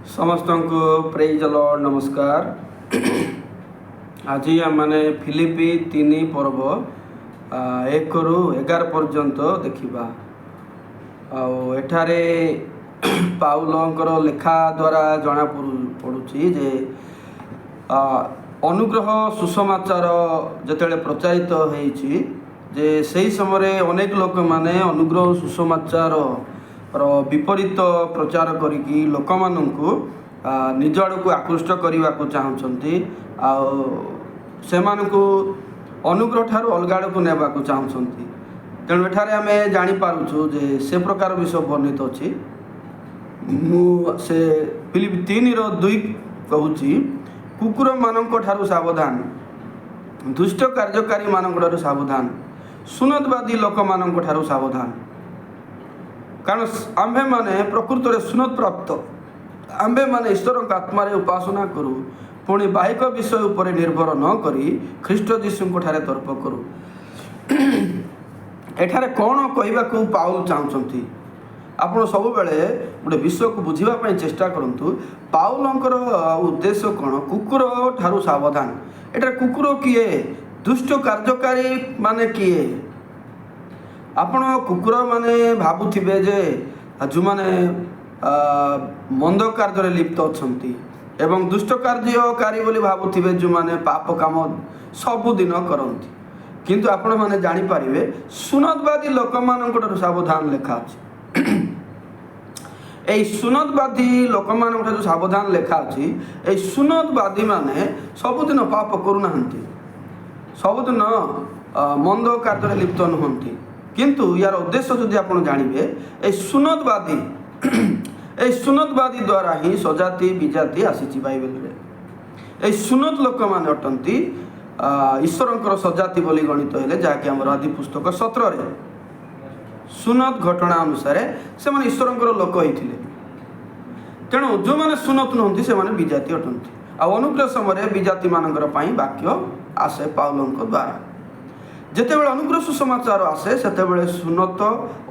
समस्त को praise Lord नमस्कार। आज आम फिलिपी 3 पर्व 1 ରୁ 11 पर्यंत देखा। एठारे पाउलंकर लेखा द्वारा जना पड़ुछि जे अनुग्रह सुसमाचार जिते प्रचारित होइछि जे सही समय अनेक लोक माने अनुग्रह सुसमाचार विपरीत प्रचार करिकी लोक माननकु निज आड़क आकृष्ट करने को चाहते आमानकु अनुग्रह ठारू अलग आड़क नेबा को चाहते। तेणु एठारे आम जानीपारुछु जे से प्रकार विषय वर्णित अच्छी से फिलिपी 3:2 कहूँ कुकुर मानक ठारू सावधान, दुष्ट कार्यकारी मानक ठारू सावधान, सुनतवादी लोक मानक ठारू सावधान। कारण आम्भे माने प्रकृत में सुनत प्राप्त आम्भे माने ईश्वर आत्मा उपासना करूँ पुणी बाहिक विषय उपर निर्भर न करी ख्रीष्ट जीशु ठारे तर्क करूँ। एठारे कौन कहवा को पाउल चाहते आपण सब बेले गोटे विषय को बुझापी चेष्टा करूँ। पाउलंकर उद्देश्य कौन? कुकुर ठारू सावधान। एठारे कुकुर किए? दुष्ट कार्यकारी माने किए? आपण कुकुर माने भावुथिबे जे जो माने मंद कार्य लिप्त अछंती एवं दुष्ट कार्यकारी बोली भावुथिबे जो माने पाप काम सबुदिन करती। किंतु आपण माने जानी पारिबे सुनतवादी लोक मानक सावधान लेखा अछि। एई सुनतवादी लोक मानक सावधान लेखा अछि। एई सुनतवादी माने सबुदिन पाप करूनाहंती, सबुदिन मंद कार्य लिप्त नुहंती। किंतु यार उद्देश्य जदि आप जानवे ए सुनतवादी द्वारा ही सजाति विजाति आसी बाइबल रे। ए सुनत लोक मान अटंती ईश्वरंकर सजाति बोली गणित हेले जहाँकि आम आदि पुस्तक 17 रे सुनत घटना अनुसार से माने ईश्वरंकर लोक होइथिले। तेणु जो माने सुनत नहंती से माने विजाति अटंती। आ अनुग्रह समय विजाति मानकर पई वाक्य आसे पाउलंक द्वारा। जितेबाला अनुग्रह सुसमाचार आसे सेतेबेले सुनत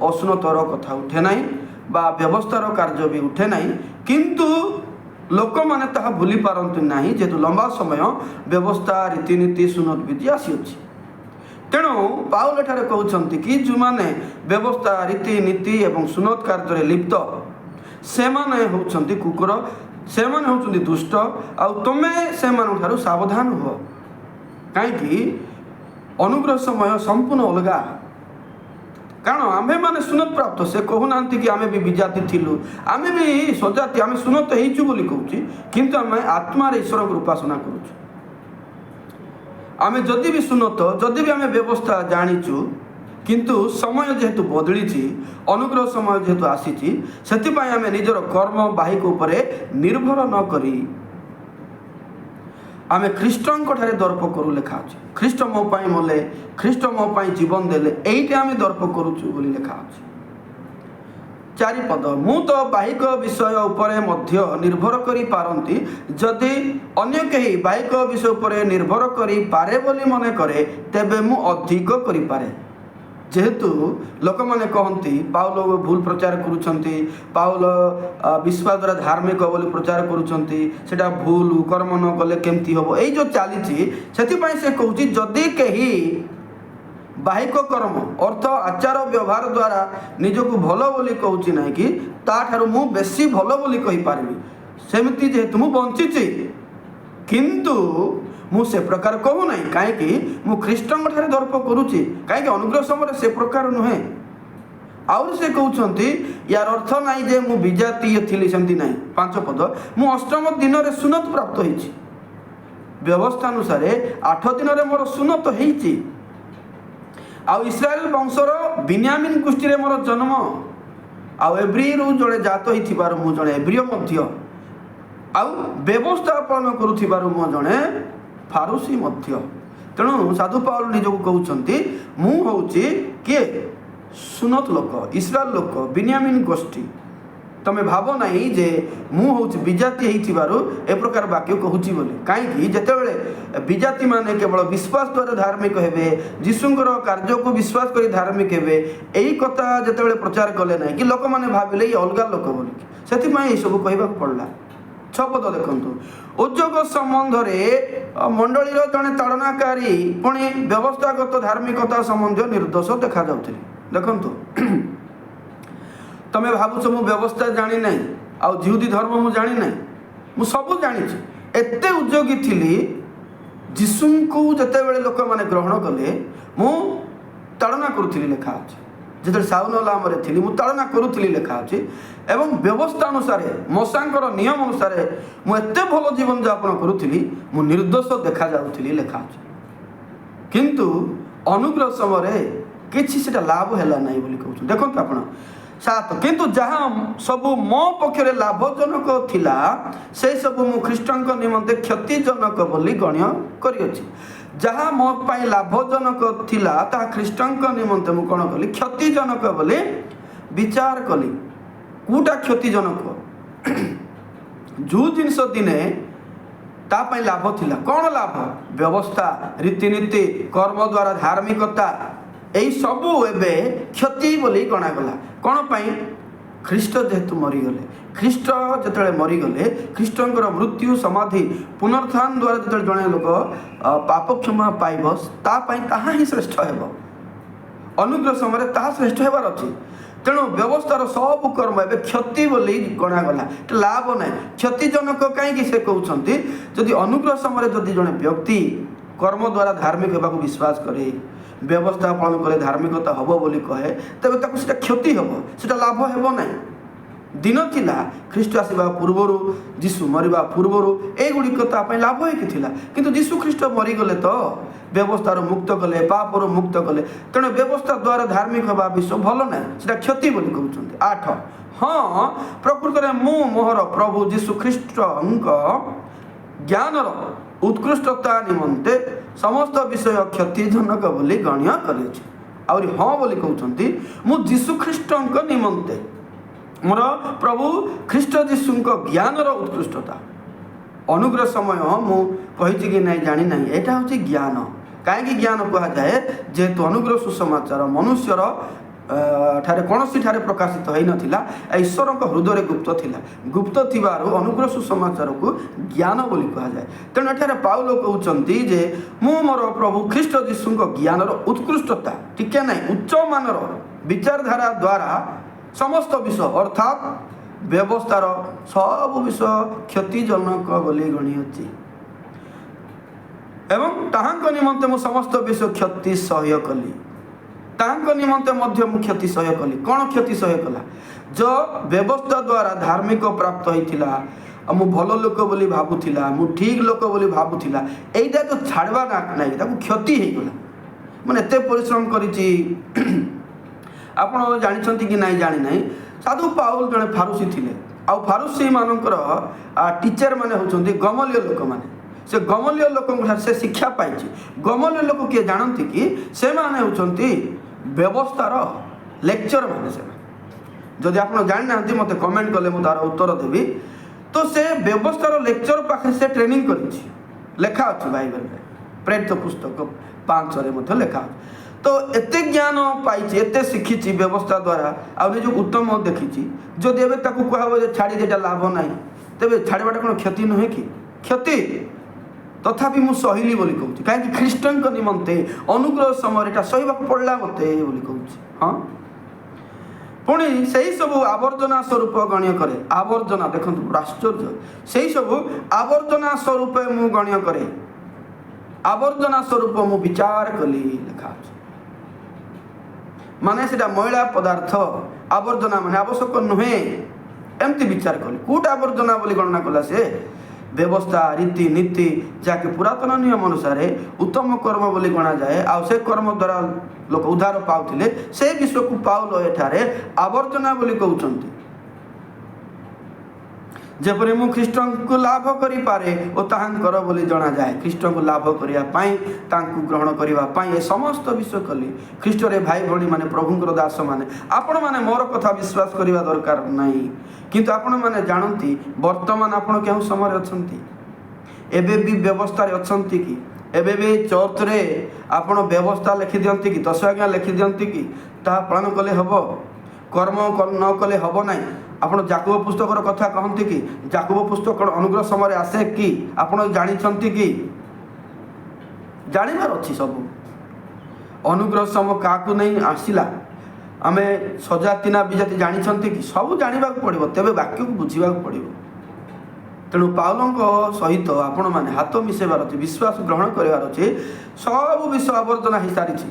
असुनतर कथा उठे नहीं बा व्यवस्थार कार्य भी उठे नहीं। किंतु लोक माने ताहा भूली पारंतु नहीं जेतु लंबा समय व्यवस्था रीतिनीति सुनत विधि आसी अछि। तेणु पाउल एठारे कहउछंती कि जो माने व्यवस्था रीतिनीति एवं सुनत कार्य लिप्त से माने होउछंती कुकुर, से माने होउछंती दुष्ट। आ तमे से मानन ठारू सावधान हो। काहेकि अनुग्रह समय संपूर्ण अलगा। कारण आम्भे माने सुनत प्राप्त से कहूना कि आमे भी विजाति थिलु, आमे भी सजाति, आमे सुनत हेचु बोली कहूची। किंतु आमे आत्मा रे ईश्वर को उपासना करूछु। आमे जदि भी सुनत, जदि भी आमे व्यवस्था जानिचु, किंतु समय जेहेतु बदली, अनुग्रह समय जेहेतु आसी, सेतिपाई आमे निजर कर्म बाहिक उपरे निर्भर न करी आमे ख्रीष्टंक ठारे दर्प करू लेखा अछि। ख्रीष्ट मो पाई मले, ख्रीष्ट मो पाई जीवन देले, एइटे आमे दर्प करूछु बोली लेखा अछि। 4 पद मु तो बाहिक विषय उपरे मध्य निर्भर करी पारंती जदि अन्य कहीं बाहिक विषय उपरे निर्भर करी पारे बोली मने करे तेबे मु अधिक करी पारे। जेहेतु लोक माने कहती पाउल भूल प्रचार करुछंती, पाउल विश्वास द्वारा धार्मिक बोली प्रचार करुछंती, सेटा भूल कर्म न कले केमती हबो एई जो चलीछि। सेतिपाई से कहूची जदि कही बाहिक कर्म अर्थ आचार व्यवहार द्वारा निजको भल बोली कहूची नहीं कि ताठारु मु बेसी भल बोली कहि पारबी। सेमिति जेहेतु मु बंचिछि किंतु मु से प्रकार कहू नहीं। कहीं मु ख्रीष्टंक ठारे दर्प करुची कहीं अनुग्रह समय से प्रकार नुहे। आउर से कहउछंती यार अर्थ नहीं जे मु विजातीय थिली सेमती नहीं। 5 पद मु अष्टम दिन रे सुनत प्राप्त होइछि। व्यवस्था अनुसार 8 दिन रे मोर सुनत होइछि। आउ इस्राएल वंशर बिन्यामीन गोष्ठी रे मोर जन्म। आउ एब्री रु जड़े जात होइथिबार मु जड़े एब्रियो मध्य। आउ व्यवस्था पालन करुथिबार मु जड़े फारूसी मध्य। तेणु साधु पाउल निजको कहउछंती मु होउची किए सुनत लोक, इस्राएल लोक, बिन्यामीन गोष्ठी। तमे भाव नहीं जे मु होउची विजाति हेइथिबारु ए प्रकार वाक्य कहूची बोली। काहेकि जेतेबेले विजाति माने केवल विश्वास द्वारा धार्मिक हेबे, जीशुंकर कार्य को विश्वास करी धार्मिक हेबे, एई कथा जेतेबेले प्रचार कले नहीं कि लोक माने भाबिले ई अलगा लोक बोली। सेति पई ए सब कहबा पड़ला। 6 ପଦ ଦେଖନ୍ତୁ। ଉଦ୍ଯୋଗ ସମ୍ବନ୍ଧରେ ମଣ୍ଡଳୀର ଜଣେ ତାଡ଼ନାକାରୀ ପୁଣି ବ୍ୟବସ୍ଥାଗତ ଧାର୍ମିକତା ସମ୍ବନ୍ଧୀୟ ନିର୍ଦ୍ଦୋଷ ଦେଖାଯାଉଥିଲେ। ଦେଖନ୍ତୁ, ତମେ ଭାବୁଛ ମୁଁ ବ୍ୟବସ୍ଥା ଜାଣି ନାହିଁ, ଆଉ ଜିହୁଦୀ ଧର୍ମ ମୁଁ ଜାଣି ନାହିଁ, ମୁଁ ସବୁ ଜାଣିଛି। ଏତେ ଉଦ୍ଯୋଗୀ ଥିଲି, ଯୀଶୁଙ୍କୁ ଯେତେବେଳେ ଲୋକମାନେ ଗ୍ରହଣ କଲେ ମୁଁ ତାଡ଼ନା କରୁଥିଲି ଲେଖା ଅଛି। ଯେତେବେଳେ ସାଉଲ ନାମରେ ଥିଲି ମୁଁ ତାଡ଼ନା କରୁଥିଲି ଲେଖା ଅଛି। ଏବଂ ବ୍ୟବସ୍ଥା ଅନୁସାରେ ମୋଶାଙ୍କର ନିୟମ ଅନୁସାରେ ମୁଁ ଏତେ ଭଲ ଜୀବନଯାପନ କରୁଥିଲି, ମୁଁ ନିର୍ଦ୍ଦୋଷ ଦେଖାଯାଉଥିଲି ଲେଖା ଅଛି। କିନ୍ତୁ ଅନୁଗ୍ରହ ସମୟରେ କିଛି ସେଟା ଲାଭ ହେଲା ନାହିଁ ବୋଲି କହୁଛନ୍ତି। ଦେଖନ୍ତୁ ଆପଣ 7, କିନ୍ତୁ ଯାହା ସବୁ ମୋ ପକ୍ଷରେ ଲାଭଜନକ ଥିଲା ସେସବୁ ମୁଁ ଖ୍ରୀଷ୍ଟଙ୍କ ନିମନ୍ତେ କ୍ଷତିଜନକ ବୋଲି ଗଣ୍ୟ କରିଅଛି। ଯାହା ମୋ ପାଇଁ ଲାଭଜନକ ଥିଲା ତାହା ଖ୍ରୀଷ୍ଟଙ୍କ ନିମନ୍ତେ ମୁଁ କ'ଣ କଲି? କ୍ଷତିଜନକ ବୋଲି ବିଚାର କଲି। କେଉଁଟା କ୍ଷତିଜନକ? ଯେଉଁ ଜିନିଷ ଦିନେ ତା ପାଇଁ ଲାଭ ଥିଲା, କ'ଣ ଲାଭ? ବ୍ୟବସ୍ଥା, ରୀତିନୀତି, କର୍ମ ଦ୍ୱାରା ଧାର୍ମିକତା, ଏହି ସବୁ ଏବେ କ୍ଷତି ବୋଲି ଗଣାଗଲା। କ'ଣ ପାଇଁ? ଖ୍ରୀଷ୍ଟ ଯେହେତୁ ମରିଗଲେ, ଖ୍ରୀଷ୍ଟ ଯେତେବେଳେ ମରିଗଲେ, ଖ୍ରୀଷ୍ଟଙ୍କର ମୃତ୍ୟୁ, ସମାଧି, ପୁନରୁତ୍ଥାନ ଦ୍ୱାରା ଯେତେବେଳେ ଜଣେ ଲୋକ ପାପ କ୍ଷମା ପାଇବ, ତା ପାଇଁ ତାହା ହିଁ ଶ୍ରେଷ୍ଠ ହେବ। ଅନୁଗ୍ରହ ସମୟରେ ତାହା ଶ୍ରେଷ୍ଠ ହେବାର ଅଛି। ତେଣୁ ବ୍ୟବସ୍ଥାର ସବୁ କର୍ମ ଏବେ କ୍ଷତି ବୋଲି ଗଣାଗଲା, ଲାଭ ନାହିଁ, କ୍ଷତିଜନକ। କାହିଁକି ସେ କହୁଛନ୍ତି? ଯଦି ଅନୁଗ୍ରହ ସମୟରେ ଯଦି ଜଣେ ବ୍ୟକ୍ତି କର୍ମ ଦ୍ୱାରା ଧାର୍ମିକ ହେବାକୁ ବିଶ୍ୱାସ କରେ, ବ୍ୟବସ୍ଥା ପାଳନ କରେ, ଧାର୍ମିକତା ହେବ ବୋଲି କହେ, ତେବେ ତାକୁ ସେଟା କ୍ଷତି ହେବ, ସେଟା ଲାଭ ହେବ ନାହିଁ। ଦିନ ଥିଲା ଖ୍ରୀଷ୍ଟ ଆସିବା ପୂର୍ବରୁ, ଯୀଶୁ ମରିବା ପୂର୍ବରୁ ଏଗୁଡ଼ିକ ତା ପାଇଁ ଲାଭ ହେଇକି ଥିଲା। କିନ୍ତୁ ଯୀଶୁ ଖ୍ରୀଷ୍ଟ ମରିଗଲେ ତ ବ୍ୟବସ୍ଥାରୁ ମୁକ୍ତ କଲେ, ପାପରୁ ମୁକ୍ତ କଲେ। ତେଣୁ ବ୍ୟବସ୍ଥା ଦ୍ୱାରା ଧାର୍ମିକ ହେବା ବିଷୟ ଭଲ ନାହିଁ, ସେଟା କ୍ଷତି ବୋଲି କହୁଛନ୍ତି। 8, ହଁ ପ୍ରକୃତରେ ମୁଁ ମୋର ପ୍ରଭୁ ଯୀଶୁ ଖ୍ରୀଷ୍ଟଙ୍କ ଜ୍ଞାନର ଉତ୍କୃଷ୍ଟତା ନିମନ୍ତେ ସମସ୍ତ ବିଷୟ କ୍ଷତିଜନକ ବୋଲି ଗଣ୍ୟ କରିଅଛି। ଆହୁରି ହଁ ବୋଲି କହୁଛନ୍ତି, ମୁଁ ଯୀଶୁ ଖ୍ରୀଷ୍ଟଙ୍କ ନିମନ୍ତେ, ମୋର ପ୍ରଭୁ ଖ୍ରୀଷ୍ଟ ଯୀଶୁଙ୍କ ଜ୍ଞାନର ଉତ୍କୃଷ୍ଟତା। ଅନୁଗ୍ରହ ସମୟ ମୁଁ କହିଛି କି ନାହିଁ ଜାଣି ନାହିଁ, ଏଇଟା ହେଉଛି ଜ୍ଞାନ। କାହିଁକି ଜ୍ଞାନ କୁହାଯାଏ? ଯେହେତୁ ଅନୁଗ୍ରହ ସୁସମାଚାର ମନୁଷ୍ୟର ଠାରେ କୌଣସିଠାରେ ପ୍ରକାଶିତ ହୋଇନଥିଲା, ଈଶ୍ୱରଙ୍କ ହୃଦୟରେ ଗୁପ୍ତ ଥିଲା। ଗୁପ୍ତ ଥିବାରୁ ଅନୁଗ୍ରହ ସୁସମାଚାରକୁ ଜ୍ଞାନ ବୋଲି କୁହାଯାଏ। ତେଣୁ ଏଠାରେ ପାଉଲ କହୁଛନ୍ତି ଯେ ମୁଁ ମୋର ପ୍ରଭୁ ଖ୍ରୀଷ୍ଟ ଯୀଶୁଙ୍କ ଜ୍ଞାନର ଉତ୍କୃଷ୍ଟତା, ଟିକେ ନାହିଁ ଉଚ୍ଚମାନର ବିଚାରଧାରା ଦ୍ୱାରା ସମସ୍ତ ବିଷୟ ଅର୍ଥାତ୍ ବ୍ୟବସ୍ଥାର ସବୁ ବିଷୟ କ୍ଷତିଜନକ ବୋଲି ଗଣିଅଛି ଏବଂ ତାହାଙ୍କ ନିମନ୍ତେ ମୁଁ ସମସ୍ତ ବିଷୟ କ୍ଷତି ସହ୍ୟ କଲି। ତାହାଙ୍କ ନିମନ୍ତେ ମଧ୍ୟ ମୁଁ କ୍ଷତି ସହ୍ୟ କଲି। କ'ଣ କ୍ଷତି ସହ୍ୟ କଲା? ଯେଉଁ ବ୍ୟବସ୍ଥା ଦ୍ୱାରା ଧାର୍ମିକ ପ୍ରାପ୍ତ ହୋଇଥିଲା, ମୁଁ ଭଲ ଲୋକ ବୋଲି ଭାବୁଥିଲା, ମୁଁ ଠିକ୍ ଲୋକ ବୋଲି ଭାବୁଥିଲା, ଏଇଟା ତ ଛାଡ଼ବା ନାହିଁ, ତାକୁ କ୍ଷତି ହେଇଗଲା। ମାନେ ଏତେ ପରିଶ୍ରମ କରିଛି। ଆପଣ ଜାଣିଛନ୍ତି କି ନାହିଁ ଜାଣିନାହିଁ, ସାଧୁ ପାଉଲ ଜଣେ ଫାରୁସୀ ଥିଲେ। ଆଉ ଫାରୁସୀମାନଙ୍କର ଟିଚର ମାନେ ହେଉଛନ୍ତି ଗମଲିୟ ଲୋକମାନେ। ସେ ଗମଲିୟ ଲୋକଙ୍କ ଠାରୁ ସେ ଶିକ୍ଷା ପାଇଛି। ଗମଲିୟ ଲୋକ କିଏ ଜାଣନ୍ତି କି? ସେମାନେ ହେଉଛନ୍ତି ବ୍ୟବସ୍ଥାର ଲେକ୍ଚର ମାନେ। ସେମାନେ ଯଦି ଆପଣ ଜାଣିନାହାନ୍ତି ମୋତେ କମେଣ୍ଟ କଲେ ମୁଁ ତାର ଉତ୍ତର ଦେବି। ତ ସେ ବ୍ୟବସ୍ଥାର ଲେକ୍ଚର ପାଖରେ ସେ ଟ୍ରେନିଂ କରିଛି, ଲେଖା ଅଛି ବାଇବେଲରେ, ପ୍ରେରିତ ପୁସ୍ତକ 5ରେ ମଧ୍ୟ ଲେଖା ଅଛି। ତ ଏତେ ଜ୍ଞାନ ପାଇଛି, ଏତେ ଶିଖିଛି ବ୍ୟବସ୍ଥା ଦ୍ୱାରା, ଆଉ ନିଜକୁ ଉତ୍ତମ ଦେଖିଛି। ଯଦି ଏବେ ତାକୁ କୁହାହେବ ଯେ ଛାଡ଼ି ଦେଟା ଲାଭ ନାହିଁ, ତେବେ ଛାଡ଼ିବାଟା କ'ଣ କ୍ଷତି ନୁହେଁ କି? କ୍ଷତି। ତଥାପି ମୁଁ ସହିଲି ବୋଲି କହୁଛି। କାହିଁକି? ଖ୍ରୀଷ୍ଟଙ୍କ ନିମନ୍ତେ ଅନୁଗ୍ରହ ସମୟରେ ଏଟା ସହିବାକୁ ପଡ଼ିଲା ମୋତେ ବୋଲି କହୁଛି। ହଁ, ପୁଣି ସେହି ସବୁ ଆବର୍ଜନା ସ୍ୱରୂପ ଗଣ୍ୟ କରେ। ଆବର୍ଜନା, ଦେଖନ୍ତୁ ଆଶ୍ଚର୍ଯ୍ୟ, ସେହି ସବୁ ଆବର୍ଜନା ସ୍ୱରୂପ ମୁଁ ଗଣ୍ୟ କରେ, ଆବର୍ଜନା ସ୍ୱରୂପ ମୁଁ ବିଚାର କଲି ଲେଖା ଅଛି। ମାନେ ସେଟା ମଇଳା ପଦାର୍ଥ, ଆବର୍ଜନା ମାନେ ଆବଶ୍ୟକ ନୁହେଁ, ଏମିତି ବିଚାର କଲି। କେଉଁଟା ଆବର୍ଜନା ବୋଲି ଗଣନା କଲା ସେ? ବ୍ୟବସ୍ଥା, ରୀତିନୀତି, ଯାହାକି ପୁରାତନ ନିୟମ ଅନୁସାରେ ଉତ୍ତମ କର୍ମ ବୋଲି ଗଣାଯାଏ, ଆଉ ସେ କର୍ମ ଦ୍ୱାରା ଲୋକ ଉଦ୍ଧାର ପାଉଥିଲେ, ସେ ବିଷୟକୁ ପାଉଲ ଏଠାରେ ଆବର୍ଜନା ବୋଲି କହୁଛନ୍ତି। ଯେପରି ମୁଁ ଖ୍ରୀଷ୍ଟଙ୍କୁ ଲାଭ କରିପାରେ ଓ ତାହାଙ୍କର ବୋଲି ଜଣାଯାଏ। ଖ୍ରୀଷ୍ଟଙ୍କୁ ଲାଭ କରିବା ପାଇଁ, ତାଙ୍କୁ ଗ୍ରହଣ କରିବା ପାଇଁ ଏ ସମସ୍ତ ବିଷୟ କଲି। ଖ୍ରୀଷ୍ଟରେ ଭାଇ ଭଉଣୀ ମାନେ, ପ୍ରଭୁଙ୍କର ଦାସମାନେ, ଆପଣମାନେ ମୋର କଥା ବିଶ୍ୱାସ କରିବା ଦରକାର ନାହିଁ। କିନ୍ତୁ ଆପଣମାନେ ଜାଣନ୍ତି ବର୍ତ୍ତମାନ ଆପଣ କେଉଁ ସମୟରେ ଅଛନ୍ତି? ଏବେ ବି ବ୍ୟବସ୍ଥାରେ ଅଛନ୍ତି କି? ଏବେ ବି ଚର୍ଚ୍ଚରେ ଆପଣ ବ୍ୟବସ୍ଥା ଲେଖିଦିଅନ୍ତି କି? 10 ଆଜ୍ଞା ଲେଖିଦିଅନ୍ତି କି? ତାହା ପାଳନ କଲେ ହେବ, କର୍ମ ନ କଲେ ହେବ ନାହିଁ। ଆପଣ ଜାକବ ପୁସ୍ତକର କଥା କହନ୍ତି କି? ଜାକବ ପୁସ୍ତକ କ'ଣ ଅନୁଗ୍ରହ ସମୟରେ ଆସେ କି? ଆପଣ ଜାଣିଛନ୍ତି କି? ଜାଣିବାର ଅଛି ସବୁ। ଅନୁଗ୍ରହ ସମୟ କାହାକୁ ନେଇ ଆସିଲା, ଆମେ ସଜାତି ନା ବିଜାତି ଜାଣିଛନ୍ତି କି? ସବୁ ଜାଣିବାକୁ ପଡ଼ିବ, ତେବେ ବାକ୍ୟକୁ ବୁଝିବାକୁ ପଡ଼ିବ। ତେଣୁ ପାଉଲଙ୍କ ସହିତ ଆପଣମାନେ ହାତ ମିଶାଇବାର ଅଛି, ବିଶ୍ୱାସ ଗ୍ରହଣ କରିବାର ଅଛି। ସବୁ ବିଷୟ ଆବର୍ଜନା ହୋଇସାରିଛି।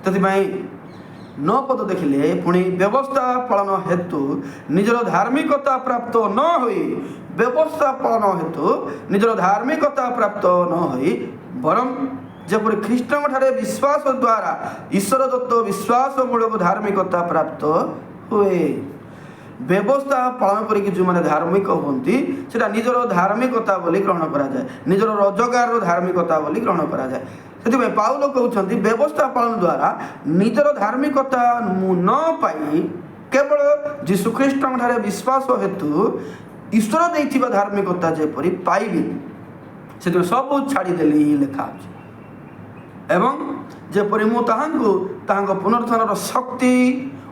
ସେଥିପାଇଁ 9 ପଦ ଦେଖିଲେ, ପୁଣି ବ୍ୟବସ୍ଥା ପାଳନ ହେତୁ ନିଜର ଧାର୍ମିକତା ପ୍ରାପ୍ତ ନ ହୋଇ, ବ୍ୟବସ୍ଥା ପାଳନ ହେତୁ ନିଜର ଧାର୍ମିକତା ପ୍ରାପ୍ତ ନ ହୋଇ, ବରଂ ଯେପରି ଖ୍ରୀଷ୍ଟଙ୍କ ଠାରେ ବିଶ୍ୱାସ ଦ୍ୱାରା ଈଶ୍ୱର ଦତ୍ତ ବିଶ୍ୱାସ ମୂଳକ ଧାର୍ମିକତା ପ୍ରାପ୍ତ ହୁଏ। ବ୍ୟବସ୍ଥା ପାଳନ କରିକି ଯେଉଁମାନେ ଧାର୍ମିକ ହୁଅନ୍ତି, ସେଟା ନିଜର ଧାର୍ମିକତା ବୋଲି ଗ୍ରହଣ କରାଯାଏ, ନିଜର ରୋଜଗାରର ଧାର୍ମିକତା ବୋଲି ଗ୍ରହଣ କରାଯାଏ। ସେଥିପାଇଁ ପାଉଲ କହୁଛନ୍ତି, ବ୍ୟବସ୍ଥା ପାଳନ ଦ୍ୱାରା ନିଜର ଧାର୍ମିକତା ନ ପାଇ କେବଳ ଯୀଶୁଖ୍ରୀଷ୍ଟଙ୍କ ଠାରେ ବିଶ୍ୱାସ ହେତୁ ଈଶ୍ୱର ଦେଇଥିବା ଧାର୍ମିକତା ଯେପରି ପାଇବି, ସେଥିପାଇଁ ସବୁ ଛାଡ଼ିଦେଲି ଲେଖା ଅଛି। ଏବଂ ଯେପରି ମୁଁ ତାହାଙ୍କୁ ତାହାଙ୍କ ପୁନରୁତ୍ଥାନର ଶକ୍ତି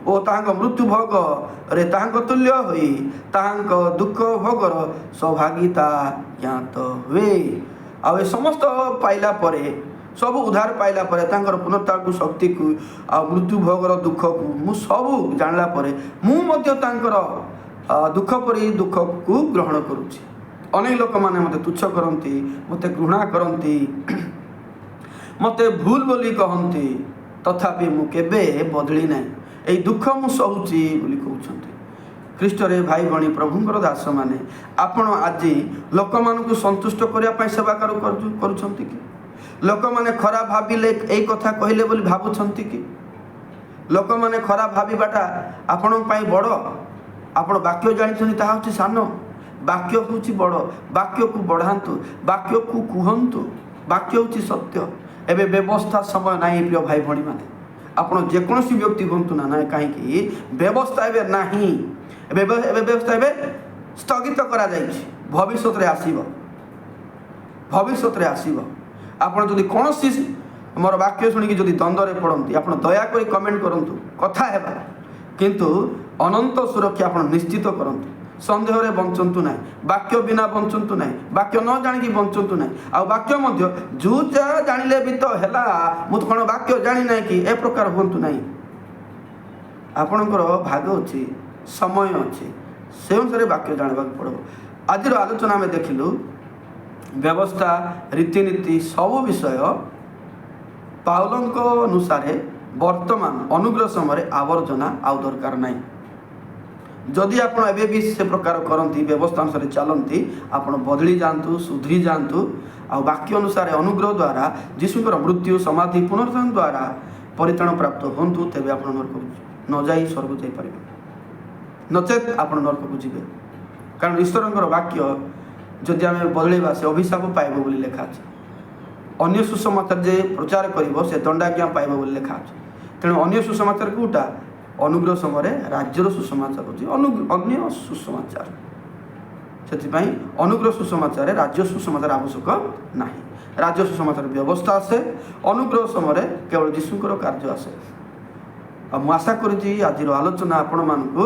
ଓ ତାହାଙ୍କ ମୃତ୍ୟୁ ଭୋଗରେ ତାହାଙ୍କ ତୁଲ୍ୟ ହୋଇ ତାହାଙ୍କ ଦୁଃଖ ଭୋଗର ସୌଭାଗିତା ଜ୍ଞାତ ହୁଏ। ଆଉ ଏ ସମସ୍ତ ପାଇଲା ପରେ, ସବୁ ଉଦ୍ଧାର ପାଇଲା ପରେ, ତାଙ୍କର ପୁନରୁତ୍ଥାନକୁ ଶକ୍ତିକୁ ଆଉ ମୃତ୍ୟୁ ଭୋଗର ଦୁଃଖକୁ ମୁଁ ସବୁ ଜାଣିଲା ପରେ, ମୁଁ ମଧ୍ୟ ତାଙ୍କର ଦୁଃଖ ପରି ଦୁଃଖକୁ ଗ୍ରହଣ କରୁଛି। ଅନେକ ଲୋକମାନେ ମୋତେ ତୁଚ୍ଛ କରନ୍ତି, ମୋତେ ଘୃଣା କରନ୍ତି, ମୋତେ ଭୁଲ ବୋଲି କହନ୍ତି, ତଥାପି ମୁଁ କେବେ ବଦଳି ନାହିଁ। ଏଇ ଦୁଃଖ ମୁଁ ସହୁଛି ବୋଲି କହୁଛନ୍ତି। ଖ୍ରୀଷ୍ଟରେ ଭାଇ ଭଉଣୀ, ପ୍ରଭୁଙ୍କର ଦାସମାନେ, ଆପଣ ଆଜି ଲୋକମାନଙ୍କୁ ସନ୍ତୁଷ୍ଟ କରିବା ପାଇଁ ସେବା କରୁଛନ୍ତି କି? ଲୋକମାନେ ଖରାପ ଭାବିଲେ ଏଇ କଥା କହିଲେ ବୋଲି ଭାବୁଛନ୍ତି କି? ଲୋକମାନେ ଖରାପ ଭାବିବାଟା ଆପଣଙ୍କ ପାଇଁ ବଡ଼? ଆପଣ ବାକ୍ୟ ଜାଣିଛନ୍ତି, ତାହା ହେଉଛି ସାନ। ବାକ୍ୟ ହେଉଛି ବଡ଼। ବାକ୍ୟକୁ ବଢ଼ାନ୍ତୁ, ବାକ୍ୟକୁ କୁହନ୍ତୁ। ବାକ୍ୟ ହେଉଛି ସତ୍ୟ। ଏବେ ବ୍ୟବସ୍ଥା ସମୟ ନାହିଁ ପ୍ରିୟ ଭାଇ ଭଉଣୀମାନେ। ଆପଣ ଯେକୌଣସି ବ୍ୟକ୍ତି ହୁଅନ୍ତୁ ନା ନାହିଁ କାହିଁକି, ବ୍ୟବସ୍ଥା ଏବେ ନାହିଁ। ଏବେ ବ୍ୟବସ୍ଥା ଏବେ ସ୍ଥଗିତ କରାଯାଇଛି। ଭବିଷ୍ୟତରେ ଆସିବ, ଭବିଷ୍ୟତରେ ଆସିବ। ଆପଣ ଯଦି କୌଣସି ମୋର ବାକ୍ୟ ଶୁଣିକି ଯଦି ଦ୍ୱନ୍ଦ୍ୱରେ ପଡ଼ନ୍ତି, ଆପଣ ଦୟାକରି କମେଣ୍ଟ କରନ୍ତୁ, କଥା ହେବା। କିନ୍ତୁ ଅନନ୍ତ ସୁରକ୍ଷା ଆପଣ ନିଶ୍ଚିତ କରନ୍ତୁ। ସନ୍ଦେହରେ ବଞ୍ଚନ୍ତୁ ନାହିଁ, ବାକ୍ୟ ବିନା ବଞ୍ଚନ୍ତୁ ନାହିଁ, ବାକ୍ୟ ନ ଜାଣିକି ବଞ୍ଚନ୍ତୁ ନାହିଁ। ଆଉ ବାକ୍ୟ ମଧ୍ୟ ଯେଉଁ ଯାହା ଜାଣିଲେ ବି ତ ହେଲା, ମୁଁ ତ କ'ଣ ବାକ୍ୟ ଜାଣି ନାହିଁ କି, ଏ ପ୍ରକାର ହୁଅନ୍ତୁ ନାହିଁ। ଆପଣଙ୍କର ଭାଗ ଅଛି, ସମୟ ଅଛି, ସେ ଅନୁସାରେ ବାକ୍ୟ ଜାଣିବାକୁ ପଡ଼ିବ। ଆଜିର ଆଲୋଚନା ଆମେ ଦେଖିଲୁ, ବ୍ୟବସ୍ଥା, ରୀତିନୀତି ସବୁ ବିଷୟ ପାଉଲଙ୍କ ଅନୁସାରେ ବର୍ତ୍ତମାନ ଅନୁଗ୍ରହ ସମୟରେ ଆବର୍ଜନା ଆଉ ଦରକାର ନାହିଁ। ଯଦି ଆପଣ ଏବେ ବି ସେ ପ୍ରକାର କରନ୍ତି, ବ୍ୟବସ୍ଥା ଅନୁସାରେ ଚାଲନ୍ତି, ଆପଣ ବଦଳି ଯାଆନ୍ତୁ, ସୁଧରି ଯାଆନ୍ତୁ। ଆଉ ବାକ୍ୟ ଅନୁସାରେ ଅନୁଗ୍ରହ ଦ୍ୱାରା ଯୀଶୁଙ୍କର ମୃତ୍ୟୁ, ସମାଧି, ପୁନରୁତ୍ଥାନ ଦ୍ୱାରା ପରିତ୍ରାଣ ପ୍ରାପ୍ତ ହୁଅନ୍ତୁ। ତେବେ ଆପଣ ନରକକୁ ନ ଯାଇ ସ୍ୱର୍ଗ ଯାଇପାରିବେ, ନଚେତ୍ ଆପଣ ନରକକୁ ଯିବେ। କାରଣ ଈଶ୍ୱରଙ୍କର ବାକ୍ୟ ଯଦି ଆମେ ବଦଳେଇବା, ସେ ଅଭିଶାପ ପାଇବ ବୋଲି ଲେଖା ଅଛି। ଅନ୍ୟ ସୁସମାଚାର ଯେ ପ୍ରଚାର କରିବ, ସେ ଦଣ୍ଡାଜ୍ଞା ପାଇବ ବୋଲି ଲେଖା ଅଛି। ତେଣୁ ଅନ୍ୟ ସୁସମାଚାର କେଉଁଟା? ଅନୁଗ୍ରହ ସମୟରେ ରାଜ୍ୟର ସୁସମାଚାର ହେଉଛି ଅନ୍ୟ ସୁସମାଚାର। ସେଥିପାଇଁ ଅନୁଗ୍ରହ ସୁସମାଚାରରେ ରାଜ୍ୟ ସୁସମାଚାର ଆବଶ୍ୟକ ନାହିଁ। ରାଜ୍ୟ ସୁସମାଚାର ବ୍ୟବସ୍ଥା ଆସେ, ଅନୁଗ୍ରହ ସମୟରେ କେବଳ ଯୀଶୁଙ୍କର କାର୍ଯ୍ୟ ଆସେ। ଆଉ ମୁଁ ଆଶା କରୁଛି ଆଜିର ଆଲୋଚନା ଆପଣମାନଙ୍କୁ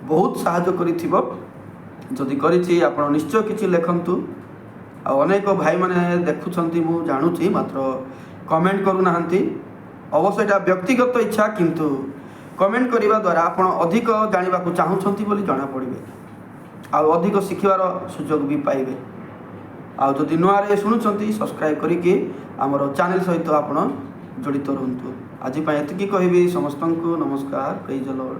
ବହୁତ ସାହାଯ୍ୟ କରିଥିବ। ଯଦି କରିଛି, ଆପଣ ନିଶ୍ଚୟ କିଛି ଲେଖନ୍ତୁ। ଆଉ ଅନେକ ଭାଇମାନେ ଦେଖୁଛନ୍ତି, ମୁଁ ଜାଣୁଛି, ମାତ୍ର କମେଣ୍ଟ କରୁନାହାନ୍ତି। ଅବଶ୍ୟ ଏଇଟା ବ୍ୟକ୍ତିଗତ ଇଚ୍ଛା, କିନ୍ତୁ କମେଣ୍ଟ କରିବା ଦ୍ୱାରା ଆପଣ ଅଧିକ ଜାଣିବାକୁ ଚାହୁଁଛନ୍ତି ବୋଲି ଜଣାପଡ଼ିବେ, ଆଉ ଅଧିକ ଶିଖିବାର ସୁଯୋଗ ବି ପାଇବେ। ଆଉ ଯଦି ନୂଆରେ ଶୁଣୁଛନ୍ତି, ସବସ୍କ୍ରାଇବ୍ କରିକି ଆମର ଚ୍ୟାନେଲ୍ ସହିତ ଆପଣ ଜଡ଼ିତ ରୁହନ୍ତୁ। ଆଜି ପାଇଁ ଏତିକି କହିବି। ସମସ୍ତଙ୍କୁ ନମସ୍କାର। ପ୍ରେଜ୍ ଦ ଲର୍ଡ।